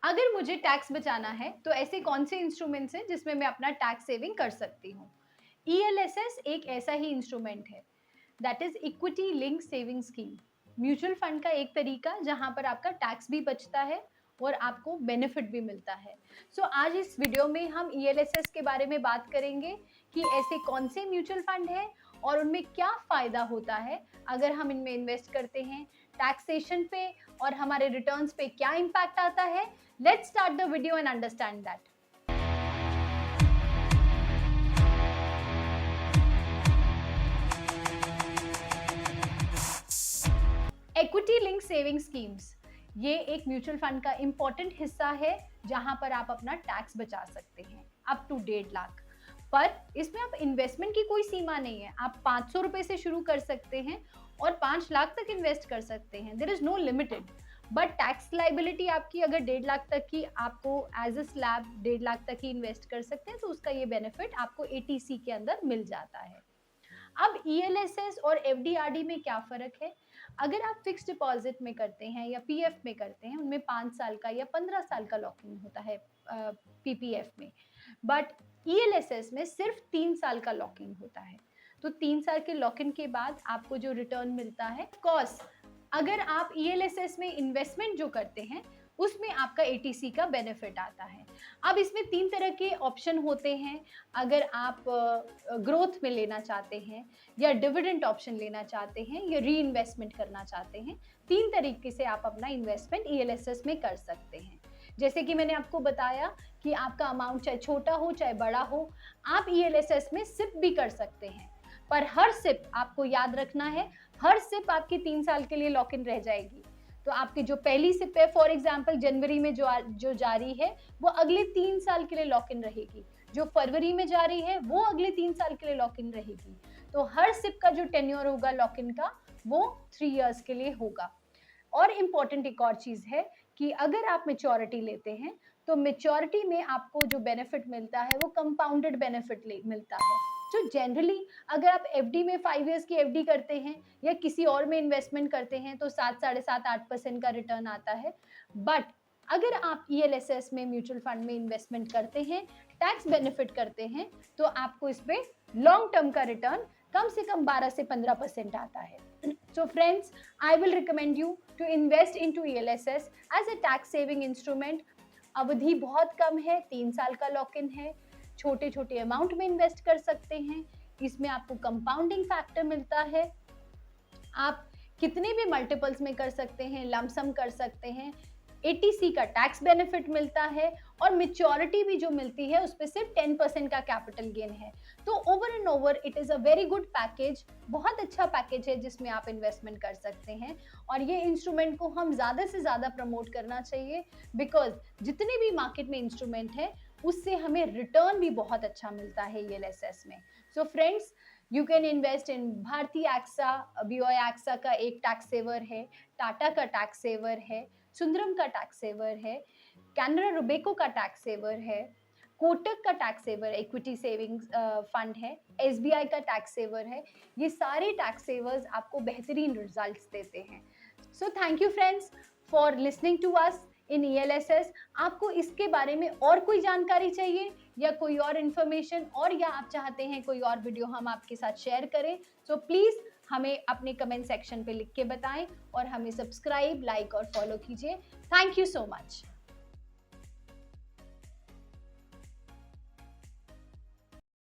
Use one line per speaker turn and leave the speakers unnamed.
अगर मुझे टैक्स बचाना है तो ऐसे कौन से इंस्ट्रूमेंट्स हैं जिसमें मैं अपना टैक्स सेविंग कर सकती हूँ? ईएलएसएस एक ऐसा ही इंस्ट्रूमेंट है, that is equity link saving scheme. Mutual fund का एक तरीका जहां पर आपका टैक्स भी बचता है और आपको बेनिफिट भी मिलता है। आज इस वीडियो में हम ईएलएसएस के बारे में बात करेंगे कि ऐसे कौन से म्यूचुअल फंड है और उनमें क्या फायदा होता है अगर हम इनमें इन्वेस्ट करते हैं, टैक्सेशन पे और हमारे रिटर्न्स पे क्या इम्पैक्ट आता है। Let's start the video and understand that. Equity link saving schemes ये एक म्यूचुअल फंड का इंपॉर्टेंट हिस्सा है जहां पर आप अपना टैक्स बचा सकते हैं अप टू 1.5 लाख। पर इसमें आप इन्वेस्टमेंट की कोई सीमा नहीं है, आप 500 रुपए से शुरू कर सकते हैं और 5 लाख तक इन्वेस्ट कर सकते हैं। There is no limited, but tax liability आपकी अगर 1.5 लाख तक की आपको एज ए स्लैब 1.5 लाख तक ही इन्वेस्ट कर सकते हैं तो उसका ये बेनिफिट आपको एटीसी के अंदर मिल जाता है। अब ईएलएसएस और एफडीआरडी में क्या फर्क है? अगर आप फिक्स डिपॉजिट में करते हैं या पीएफ में करते हैं, उनमें 5 साल का या 15 साल का लॉकिंग होता है पीपीएफ में, बट ईएलएसएस में सिर्फ 3 साल का लॉकिंग होता है। तो 3 साल के लॉकिंग के बाद आपको जो रिटर्न मिलता है, कॉस्ट अगर आप ईएलएसएस में इन्वेस्टमेंट जो करते हैं उसमें आपका एटीसी का बेनिफिट आता है। अब इसमें 3 तरह के ऑप्शन होते हैं। अगर आप ग्रोथ में लेना चाहते हैं या डिविडेंड ऑप्शन लेना चाहते हैं या री इन्वेस्टमेंट करना चाहते हैं, 3 तरीके से आप अपना इन्वेस्टमेंट ईएलएसएस में कर सकते हैं। जैसे कि मैंने आपको बताया कि आपका अमाउंट चाहे छोटा हो चाहे बड़ा हो, आप ईएलएसएस में सिप भी कर सकते हैं। पर हर सिप आपको याद रखना है, हर सिप आपकी 3 साल के लिए लॉक इन रह जाएगी। तो आपकी जो पहली सिप है, फॉर एग्जांपल जनवरी में जो जारी है वो अगले 3 साल के लिए लॉक इन रहेगी, जो फरवरी में जारी है वो अगले 3 साल के लिए लॉक इन रहेगी। तो हर सिप का जो टेन्योर होगा लॉक इन का वो 3 इयर्स के लिए होगा। और इम्पॉर्टेंट एक और चीज है कि अगर आप मेच्योरिटी लेते हैं तो मेच्योरिटी में आपको जो बेनिफिट मिलता है वो कंपाउंडेड बेनिफिट मिलता है। जो जनरली अगर आप एफडी में 5 इयर्स की एफडी करते हैं या किसी और में इन्वेस्टमेंट करते हैं तो 7, 7.5, 8% का रिटर्न आता है। बट अगर आप ईएलएसएस में म्यूचुअल फंड में इन्वेस्टमेंट करते हैं, टैक्स बेनिफिट करते हैं, तो आपको इस पे लॉन्ग टर्म का रिटर्न कम से कम 12 से 15% आता है। So friends, I will recommend you to invest into ELSS as a tax saving instrument. अवधि बहुत कम है, 3 साल का लॉक इन है, छोटे छोटे अमाउंट में इन्वेस्ट कर सकते हैं। इसमें आपको कंपाउंडिंग फैक्टर मिलता है, आप कितने भी मल्टीपल्स में कर सकते हैं, लमसम कर सकते हैं, एटीसी का टैक्स बेनिफिट मिलता है और मेच्योरिटी भी जो मिलती है उस पर सिर्फ 10% का कैपिटल गेन है। तो over and over it is a very good package, बहुत अच्छा पैकेज है जिसमें आप इन्वेस्टमेंट कर सकते हैं। और ये इंस्ट्रूमेंट को हम ज़्यादा से ज़्यादा प्रमोट करना चाहिए, बिकॉज जितने भी मार्केट में इंस्ट्रूमेंट है उससे हमें रिटर्न भी बहुत अच्छा मिलता है ईएलएसएस में। So friends, you can invest in Bharti AXA, BOI AXA का एक टैक्स सेवर है, टाटा का टैक्स सेवर है, सुंदरम का टैक्स सेवर है, कैनरा रुबेको का टैक्स सेवर है, कोटक का tax saver equity savings fund है, एसबीआई का टैक्स सेवर है। ये सारे टैक्स सेवर्स आपको बेहतरीन रिजल्ट्स देते हैं। So thank you friends for listening to us in ELSS. आपको इसके बारे में और कोई जानकारी चाहिए या कोई और इन्फॉर्मेशन, और या आप चाहते हैं कोई और वीडियो हम आपके साथ शेयर करें, सो प्लीज़ हमें अपने कमेंट सेक्शन पे लिख के बताएं और हमें सब्सक्राइब, लाइक और फॉलो कीजिए। Thank you so much.